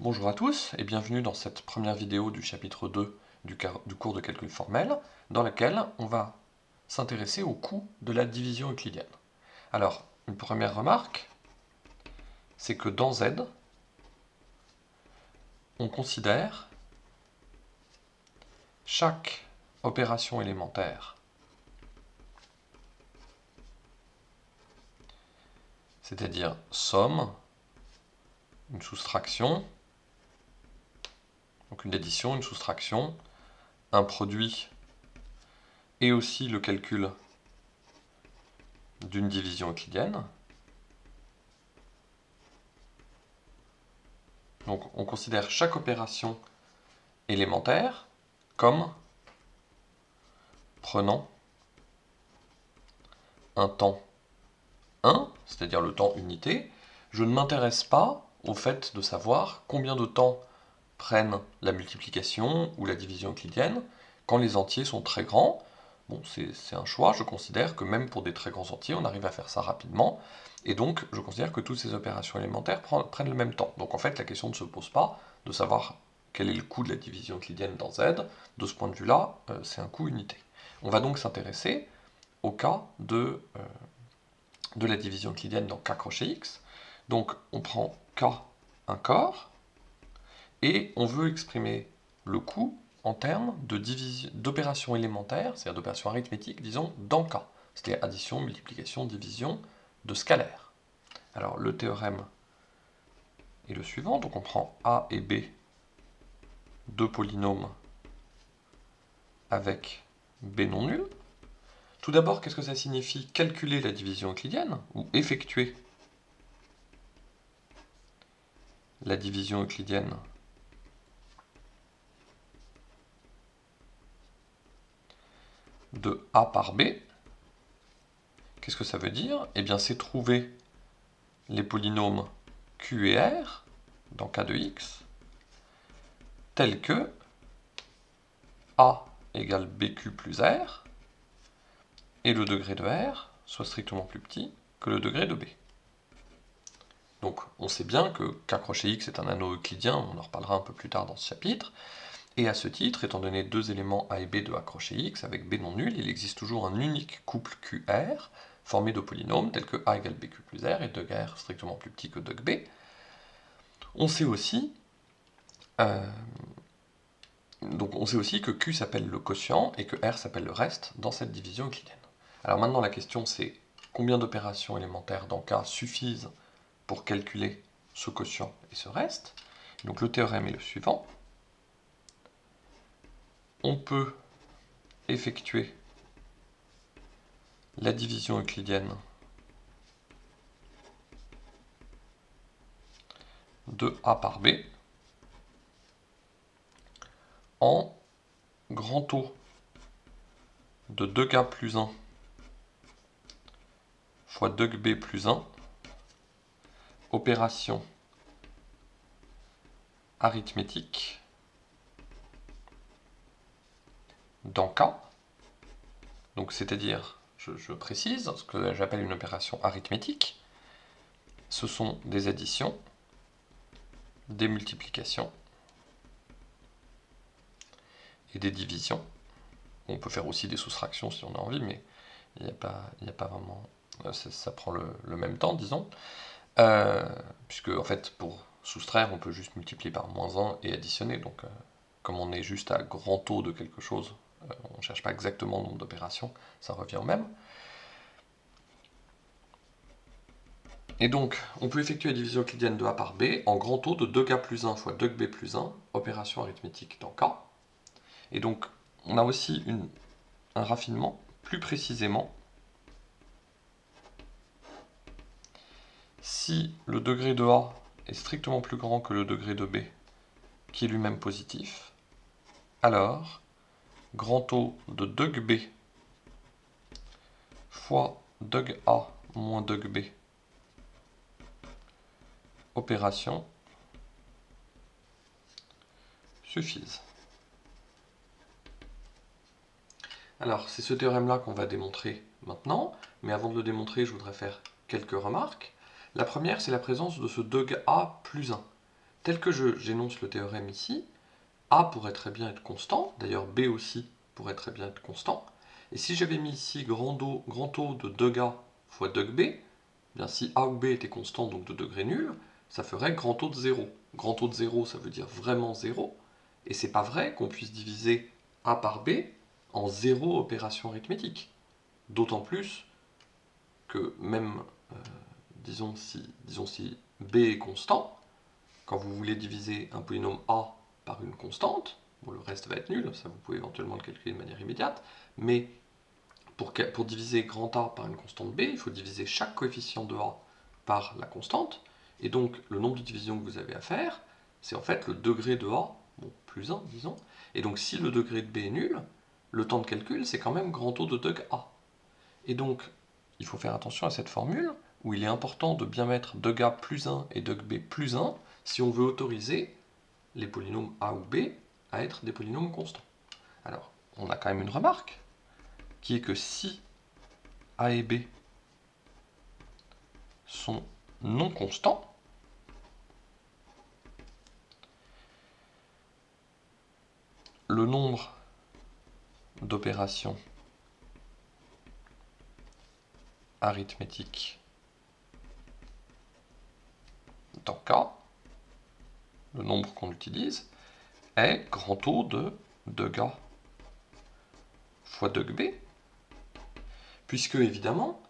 Bonjour à tous et bienvenue dans cette première vidéo du chapitre 2 du cours de calcul formel, dans laquelle on va s'intéresser au coût de la division euclidienne. Alors, une première remarque, c'est que dans Z, on considère chaque opération élémentaire, c'est-à-dire somme, une soustraction, donc une addition, une soustraction, un produit et aussi le calcul d'une division euclidienne. Donc on considère chaque opération élémentaire comme prenant un temps 1, c'est-à-dire le temps unité. Je ne m'intéresse pas au fait de savoir combien de temps prennent la multiplication ou la division euclidienne quand les entiers sont très grands. Bon, c'est un choix, je considère que même pour des très grands entiers, on arrive à faire ça rapidement, et donc je considère que toutes ces opérations élémentaires prennent le même temps. Donc en fait, la question ne se pose pas de savoir quel est le coût de la division euclidienne dans Z. De ce point de vue-là, c'est un coût unité. On va donc s'intéresser au cas de la division euclidienne dans K crochet X. Donc on prend K, un corps, et on veut exprimer le coût en termes d'opérations élémentaires, c'est-à-dire d'opérations arithmétiques, disons, dans K, c'est-à-dire addition, multiplication, division de scalaires. Alors le théorème est le suivant, donc on prend A et B, deux polynômes avec B non nul. Tout d'abord, qu'est-ce que ça signifie calculer la division euclidienne, ou effectuer la division euclidienne de A par B? Qu'est-ce que ça veut dire? Eh bien, c'est trouver les polynômes Q et R, dans K de X, tels que A égale BQ plus R, et le degré de R soit strictement plus petit que le degré de B. Donc on sait bien que K crochet X est un anneau euclidien, on en reparlera un peu plus tard dans ce chapitre, et à ce titre, étant donné deux éléments A et B de A crochet X avec B non nul, il existe toujours un unique couple QR formé de polynômes tels que A égale BQ plus R et degré R strictement plus petit que degré B. On sait aussi que Q s'appelle le quotient et que R s'appelle le reste dans cette division euclidienne. Alors maintenant la question c'est combien d'opérations élémentaires dans K suffisent pour calculer ce quotient et ce reste. Donc le théorème est le suivant. On peut effectuer la division euclidienne de A par B en grand O de 2K plus 1 fois 2B plus 1, opération arithmétique dans K. Donc c'est-à-dire, je précise, ce que j'appelle une opération arithmétique, ce sont des additions, des multiplications et des divisions. On peut faire aussi des soustractions si on a envie, mais il n'y a pas vraiment... Ça prend le même temps, disons. Puisque, en fait, pour soustraire, on peut juste multiplier par moins 1 et additionner. Donc, comme on est juste à grand taux de quelque chose, on ne cherche pas exactement le nombre d'opérations, ça revient au même. Et donc, on peut effectuer la division euclidienne de A par B en grand taux de 2K plus 1 fois 2B plus 1, opération arithmétique dans K. Et donc, on a aussi un raffinement, plus précisément, si le degré de A est strictement plus grand que le degré de B, qui est lui-même positif, alors grand O de deug B fois deug A moins deug B, opération, suffisent. Alors, c'est ce théorème-là qu'on va démontrer maintenant, mais avant de le démontrer, je voudrais faire quelques remarques. La première, c'est la présence de ce deug A plus 1. tel que j'énonce le théorème ici, A pourrait très bien être constant, d'ailleurs B aussi pourrait très bien être constant, et si j'avais mis ici grand O de 2Ga fois 2B, eh bien si A ou B était constant, donc de degré nul, ça ferait grand O de 0. Grand O de 0, ça veut dire vraiment 0, et c'est pas vrai qu'on puisse diviser A par B en 0 opération arithmétique. D'autant plus que même, disons si B est constant, quand vous voulez diviser un polynôme A par une constante, bon, le reste va être nul, ça vous pouvez éventuellement le calculer de manière immédiate, mais pour diviser grand A par une constante B, il faut diviser chaque coefficient de A par la constante, et donc le nombre de divisions que vous avez à faire, c'est en fait le degré de A, bon, plus 1, disons, et donc si le degré de B est nul, le temps de calcul, c'est quand même grand O de 2A. Et donc, il faut faire attention à cette formule, où il est important de bien mettre 2Ga plus 1 et 2B plus 1, si on veut autoriser les polynômes A ou B à être des polynômes constants. Alors, on a quand même une remarque, qui est que si A et B sont non constants, le nombre d'opérations arithmétiques dans K, le nombre qu'on utilise, est grand O de 2Ga fois 2B, puisque évidemment,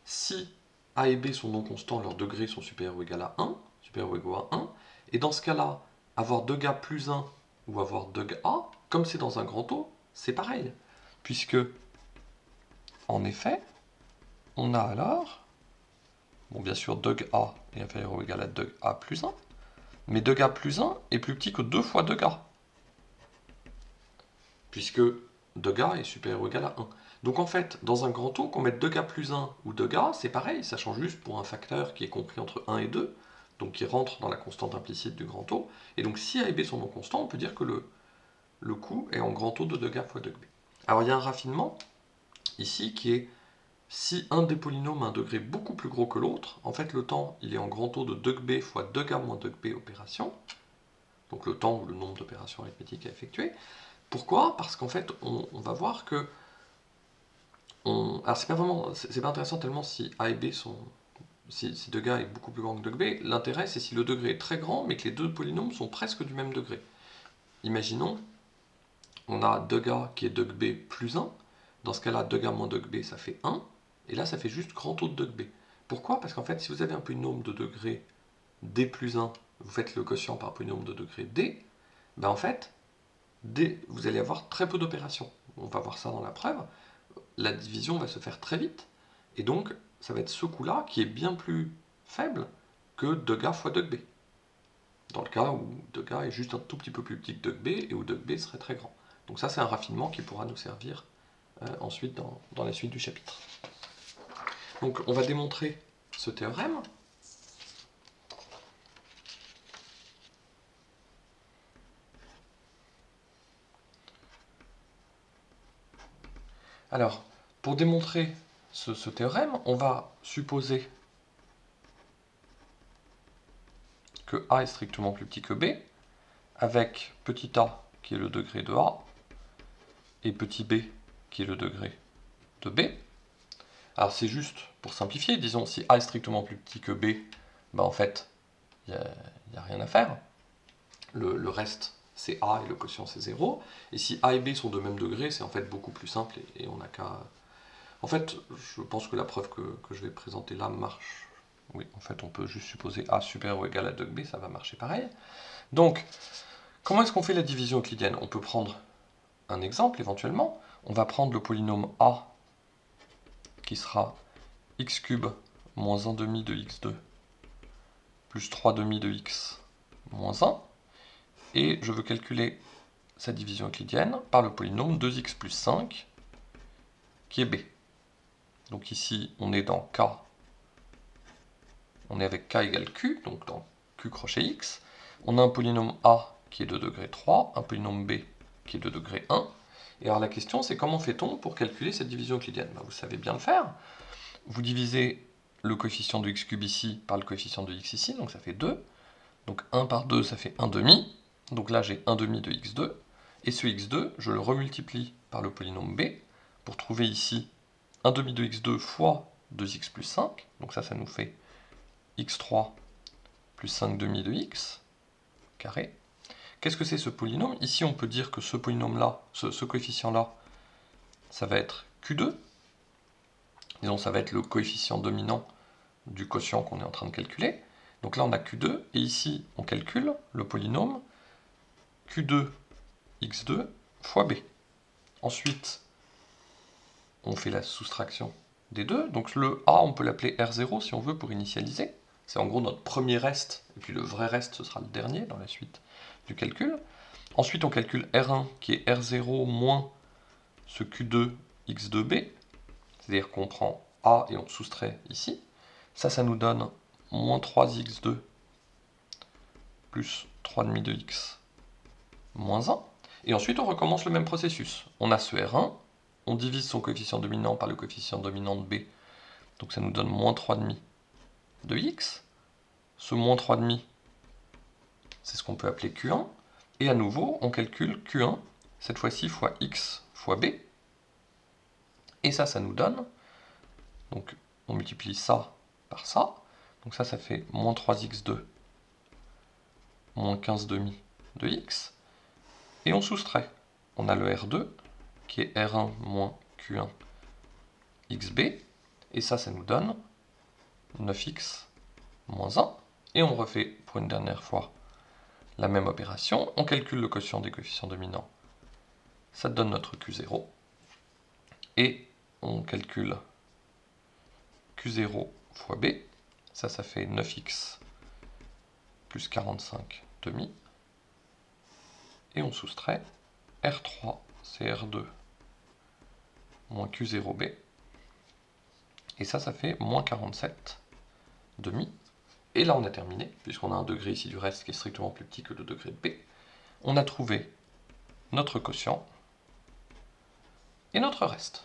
si A et B sont non constants, leurs degrés sont supérieurs ou égaux à 1, supérieurs ou égaux à 1, et dans ce cas-là, avoir 2Ga plus 1 ou avoir 2A, comme c'est dans un grand O, c'est pareil, puisque, en effet, on a alors, bon bien sûr 2A est inférieur ou égal à 2A plus 1, mais 2Ga plus 1 est plus petit que 2 fois 2Ga, puisque 2Ga est supérieur ou égal à 1. Donc en fait, dans un grand O, qu'on mette 2Ga plus 1 ou 2Ga, c'est pareil, ça change juste pour un facteur qui est compris entre 1 et 2, donc qui rentre dans la constante implicite du grand O. Et donc si A et B sont non constants, on peut dire que le coût est en grand O de 2Ga fois 2B. Alors il y a un raffinement ici qui est, si un des polynômes a un degré beaucoup plus gros que l'autre, en fait le temps il est en grand O de 2B fois 2Ga moins 2B opération, donc le temps ou le nombre d'opérations arithmétiques à effectuer. Pourquoi? Parce qu'en fait on va voir que alors c'est pas intéressant tellement si A et B sont, si 2Ga est beaucoup plus grand que 2B, l'intérêt c'est si le degré est très grand mais que les deux polynômes sont presque du même degré. Imaginons, on a 2Ga qui est 2B plus 1, dans ce cas-là 2Ga moins 2B ça fait 1, et là ça fait juste grand O de 2B. Pourquoi? Parce qu'en fait si vous avez un polynôme de degré D plus 1, vous faites le quotient par un polynôme de degré D, ben en fait, D, vous allez avoir très peu d'opérations. On va voir ça dans la preuve. La division va se faire très vite, et donc ça va être ce coût-là qui est bien plus faible que 2Ga fois 2B. Dans le cas où 2Ga est juste un tout petit peu plus petit que 2B et où 2B serait très grand. Donc ça c'est un raffinement qui pourra nous servir ensuite dans la suite du chapitre. Donc on va démontrer ce théorème. Alors, pour démontrer ce théorème, on va supposer que A est strictement plus petit que B, avec petit a qui est le degré de A, et petit b qui est le degré de B. Alors c'est juste pour simplifier, disons si A est strictement plus petit que B, ben en fait, il n'y a rien à faire. Le reste, c'est A et le quotient c'est 0. Et si A et B sont de même degré, c'est en fait beaucoup plus simple et on n'a qu'à... En fait, je pense que la preuve que je vais présenter là marche. Oui, en fait, on peut juste supposer A supérieur ou égal à 2B, ça va marcher pareil. Donc, comment est-ce qu'on fait la division euclidienne? On peut prendre un exemple éventuellement. On va prendre le polynôme A qui sera x cube moins 1 demi de x2 plus 3 demi de x moins 1. Et je veux calculer sa division euclidienne par le polynôme 2x plus 5 qui est b. Donc ici, on est dans K, on est avec K égale Q, donc dans Q crochet X. On a un polynôme A qui est de degré 3, un polynôme B qui est de degré 1. Et alors la question, c'est comment fait-on pour calculer cette division euclidienne? Vous savez bien le faire. Vous divisez le coefficient de x cube ici par le coefficient de x ici, donc ça fait 2. Donc 1 par 2, ça fait 1 demi. Donc là, j'ai 1 demi de x2. Et ce x2, je le remultiplie par le polynôme b pour trouver ici 1 demi de x2 fois 2x plus 5. Donc ça nous fait x3 plus 5 demi de x carré. Qu'est-ce que c'est ce polynôme? Ici, on peut dire que ce polynôme-là, ce coefficient-là, ça va être Q2. Disons, ça va être le coefficient dominant du quotient qu'on est en train de calculer. Donc là, on a Q2, et ici, on calcule le polynôme Q2 x2 fois b. Ensuite, on fait la soustraction des deux. Donc le A, on peut l'appeler R0 si on veut pour initialiser. C'est en gros notre premier reste, et puis le vrai reste, ce sera le dernier dans la suite du calcul. Ensuite, on calcule R1 qui est R0 moins ce Q2 x2b, c'est-à-dire qu'on prend A et on soustrait ici. Ça nous donne moins 3x2 plus 3,5 de x moins 1. Et ensuite, on recommence le même processus. On a ce R1, on divise son coefficient dominant par le coefficient dominant de B, donc ça nous donne moins 3,5 de x. Ce moins 3,5, c'est ce qu'on peut appeler Q1. Et à nouveau, on calcule Q1, cette fois-ci fois x fois B. Et ça nous donne, donc on multiplie ça par ça, donc ça fait moins 3x2 moins 15 demi de x, et on soustrait. On a le R2 qui est R1 moins Q1 xb, et ça nous donne 9x moins 1, et on refait pour une dernière fois la même opération, on calcule le quotient des coefficients dominants, ça donne notre Q0, et on calcule Q0 fois B, ça fait 9x plus 45 demi, et on soustrait R3, c'est R2 moins Q0B, et ça fait moins 47 demi. Et là, on a terminé, puisqu'on a un degré ici du reste qui est strictement plus petit que le degré de B. On a trouvé notre quotient et notre reste.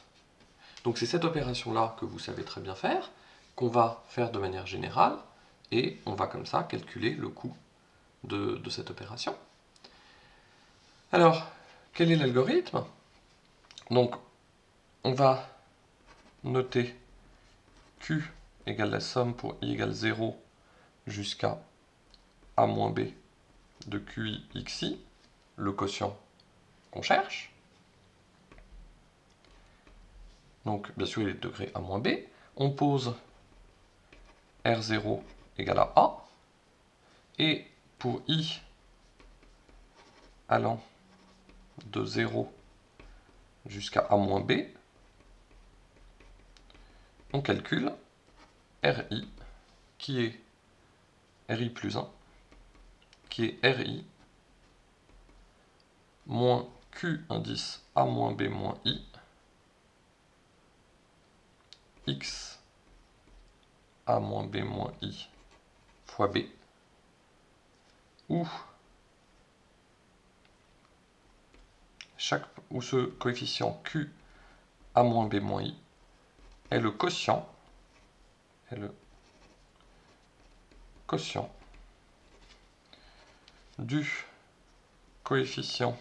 Donc c'est cette opération-là que vous savez très bien faire, qu'on va faire de manière générale, et on va comme ça calculer le coût de cette opération. Alors, quel est l'algorithme? Donc, on va noter Q égale la somme pour i égale 0 jusqu'à a moins b de QI xi, le quotient qu'on cherche. Donc, bien sûr, il est de degré a moins b. On pose R0 égale à A. Et pour i allant de 0 jusqu'à a moins b, on calcule RI, qui est RI plus 1, qui est RI moins Q indice a moins b moins i, x a moins b moins i fois b, où ce coefficient Q a moins b moins i est le quotient, du coefficient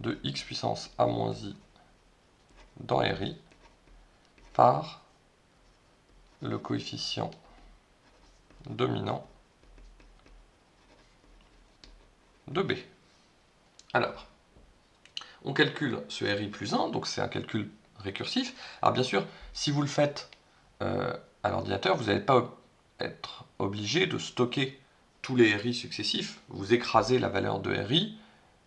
de x puissance a moins i dans RI par le coefficient dominant de B. Alors, on calcule ce RI plus 1, donc c'est un calcul récursif. Alors bien sûr, si vous le faites à l'ordinateur, vous n'allez pas être obligé de stocker tous les RI successifs. Vous écrasez la valeur de RI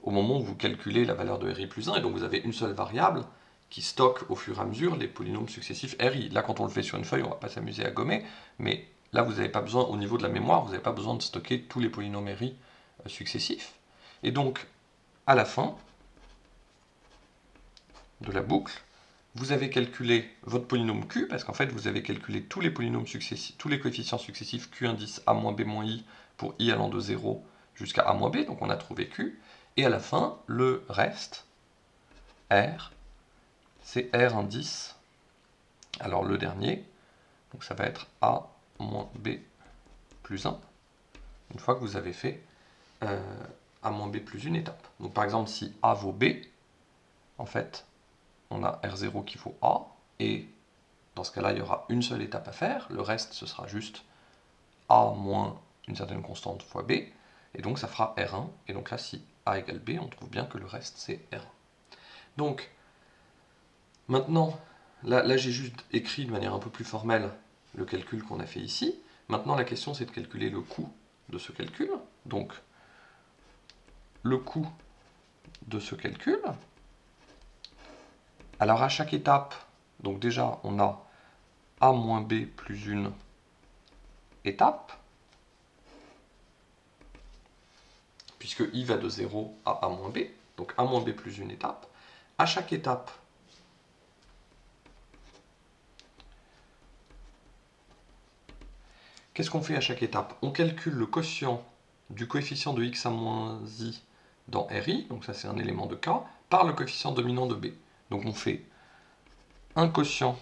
au moment où vous calculez la valeur de RI plus 1, et donc vous avez une seule variable qui stocke au fur et à mesure les polynômes successifs RI. Là, quand on le fait sur une feuille, on ne va pas s'amuser à gommer, mais là, vous n'avez pas besoin, au niveau de la mémoire, vous n'avez pas besoin de stocker tous les polynômes RI successifs. Et donc, à la fin de la boucle, vous avez calculé votre polynôme Q, parce qu'en fait, vous avez calculé tous les polynômes successifs, tous les coefficients successifs Q indice a moins b moins i pour i allant de 0 jusqu'à a moins b, donc on a trouvé Q. Et à la fin, le reste, R, c'est R indice. Alors le dernier, donc ça va être A moins B plus 1. une fois que vous avez fait A moins B plus une étape. Donc par exemple, si A vaut B, en fait, on a R0 qui vaut A, et dans ce cas-là, il y aura une seule étape à faire, le reste, ce sera juste A moins une certaine constante fois B, et donc ça fera R1, et donc là, si A égale B, on trouve bien que le reste, c'est R1. Donc, maintenant, là j'ai juste écrit de manière un peu plus formelle le calcul qu'on a fait ici. Maintenant, la question, c'est de calculer le coût de ce calcul. Donc, le coût de ce calcul. Alors, à chaque étape, donc déjà, on a A moins B plus une étape, puisque I va de 0 à A moins B, donc A moins B plus une étape. À chaque étape, qu'est-ce qu'on fait à chaque étape? On calcule le quotient du coefficient de x à moins i dans Ri, donc ça c'est un élément de K, par le coefficient dominant de B. Donc on fait un quotient,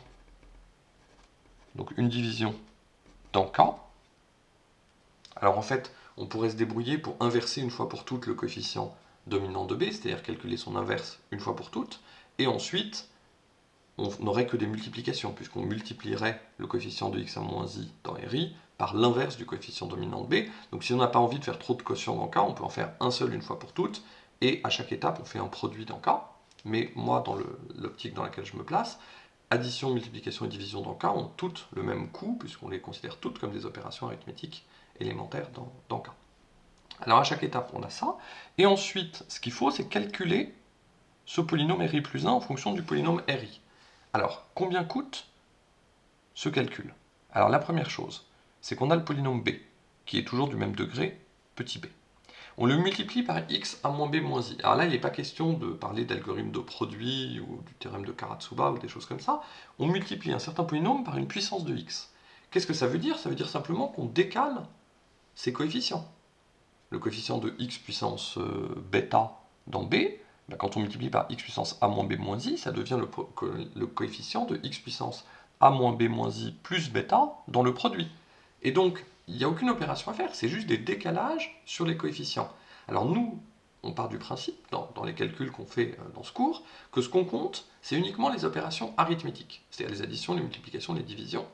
donc une division dans K. Alors en fait, on pourrait se débrouiller pour inverser une fois pour toutes le coefficient dominant de B, c'est-à-dire calculer son inverse une fois pour toutes, et ensuite on n'aurait que des multiplications, puisqu'on multiplierait le coefficient de x à moins i dans Ri par l'inverse du coefficient dominant de B. Donc si on n'a pas envie de faire trop de quotients dans K, on peut en faire un seul une fois pour toutes, et à chaque étape, on fait un produit dans K. Mais moi, dans l'optique dans laquelle je me place, addition, multiplication et division dans K ont toutes le même coût, puisqu'on les considère toutes comme des opérations arithmétiques élémentaires dans K. Alors à chaque étape, on a ça. Et ensuite, ce qu'il faut, c'est calculer ce polynôme Ri plus 1 en fonction du polynôme Ri. Alors, combien coûte ce calcul? Alors, la première chose, c'est qu'on a le polynôme b, qui est toujours du même degré, petit b. On le multiplie par x à moins b moins i. Alors là, il n'est pas question de parler d'algorithme de produit ou du théorème de Karatsuba ou des choses comme ça. On multiplie un certain polynôme par une puissance de x. Qu'est-ce que ça veut dire? Ça veut dire simplement qu'on décale ses coefficients. Le coefficient de x puissance bêta dans b, quand on multiplie par x puissance a moins b moins i, ça devient le coefficient de x puissance a moins b moins i plus bêta dans le produit. Et donc, il n'y a aucune opération à faire, c'est juste des décalages sur les coefficients. Alors nous, on part du principe, dans les calculs qu'on fait dans ce cours, que ce qu'on compte, c'est uniquement les opérations arithmétiques, c'est-à-dire les additions, les multiplications, les divisions.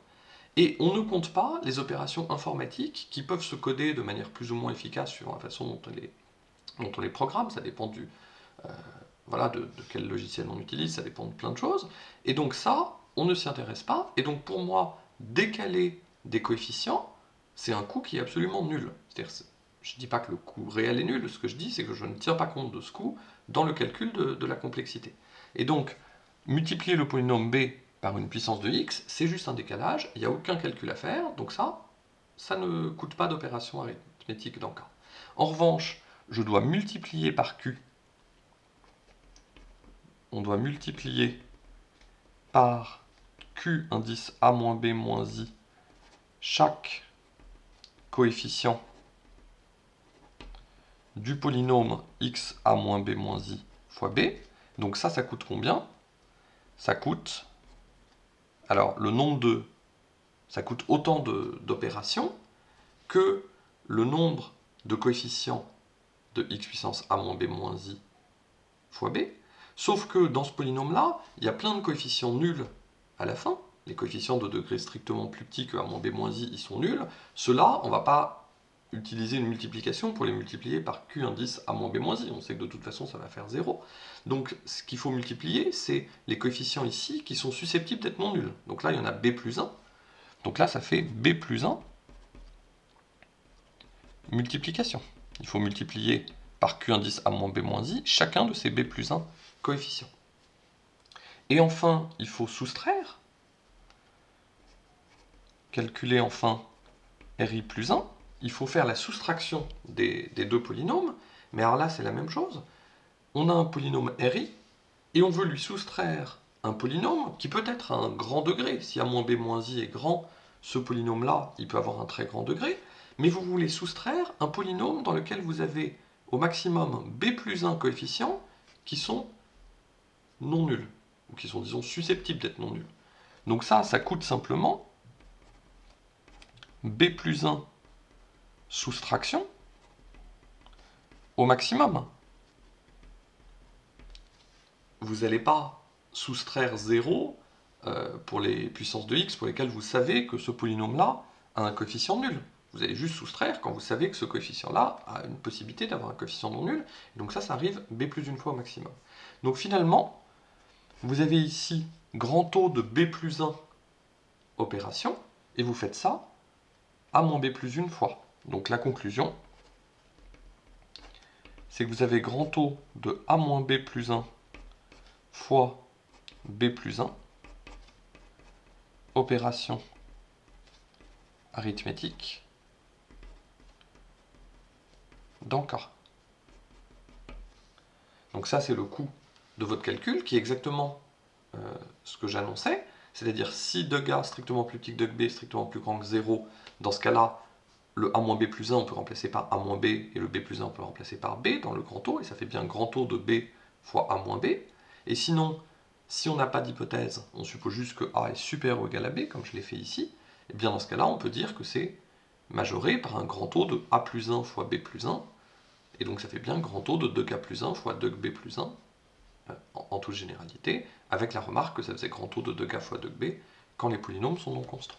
Et on ne compte pas les opérations informatiques qui peuvent se coder de manière plus ou moins efficace suivant la façon dont on les programme, ça dépend de quel logiciel on utilise, ça dépend de plein de choses. Et donc ça, on ne s'y intéresse pas. Et donc pour moi, décaler des coefficients, c'est un coût qui est absolument nul. C'est-à-dire, je ne dis pas que le coût réel est nul, ce que je dis, c'est que je ne tiens pas compte de ce coût dans le calcul de la complexité. Et donc, multiplier le polynôme b par une puissance de x, c'est juste un décalage, il n'y a aucun calcul à faire, donc ça ne coûte pas d'opération arithmétique dans K. En revanche, je dois multiplier par Q. On doit multiplier par Q indice A moins B moins I chaque coefficient du polynôme x A moins B moins I fois B. Donc ça coûte combien? Ça coûte, alors le nombre de, ça coûte autant d'opérations que le nombre de coefficients de x puissance a moins b moins i fois b, sauf que dans ce polynôme-là, il y a plein de coefficients nuls à la fin. Les coefficients de degré strictement plus petit que a moins b moins i, ils sont nuls. Ceux-là, on ne va pas utiliser une multiplication pour les multiplier par q indice a moins b moins i. On sait que de toute façon, ça va faire 0. Donc, ce qu'il faut multiplier, c'est les coefficients ici qui sont susceptibles d'être non nuls. Donc là, il y en a b plus 1. Donc là, ça fait b plus 1 multiplication. Il faut multiplier par q indice a moins b moins i chacun de ces b plus 1 coefficients. Et enfin, il faut soustraire, calculer enfin Ri plus 1. Il faut faire la soustraction des deux polynômes, mais alors là, c'est la même chose. On a un polynôme Ri, et on veut lui soustraire un polynôme qui peut être à un grand degré. Si a moins b moins i est grand, ce polynôme-là, il peut avoir un très grand degré, mais vous voulez soustraire un polynôme dans lequel vous avez au maximum b plus 1 coefficients qui sont non nuls, ou qui sont, disons, susceptibles d'être non nuls. Donc ça coûte simplement b plus 1 soustraction au maximum. Vous n'allez pas soustraire 0 pour les puissances de x pour lesquelles vous savez que ce polynôme-là a un coefficient nul. Vous allez juste soustraire quand vous savez que ce coefficient-là a une possibilité d'avoir un coefficient non nul. Et donc ça arrive b plus une fois au maximum. Donc finalement, vous avez ici grand O de b plus 1 opération, et vous faites ça a moins b plus une fois. Donc la conclusion, c'est que vous avez grand O de a moins b plus 1 fois b plus 1, opération arithmétique, dans K. Donc ça, c'est le coût de votre calcul, qui est exactement ce que j'annonçais, c'est-à-dire si 2K strictement plus petit que 2B, strictement plus grand que 0, dans ce cas-là, le a-b plus 1, on peut remplacer par a-b, et le b plus 1, on peut remplacer par b dans le grand O, et ça fait bien grand O de b fois a-b. Et sinon, si on n'a pas d'hypothèse, on suppose juste que a est supérieur ou égal à b, comme je l'ai fait ici, et bien dans ce cas-là, on peut dire que c'est majoré par un grand O de a plus 1 fois b plus 1, et donc ça fait bien grand O de 2k plus 1 fois 2b plus 1, en toute généralité, avec la remarque que ça faisait grand O de 2k fois 2b quand les polynômes sont non constants.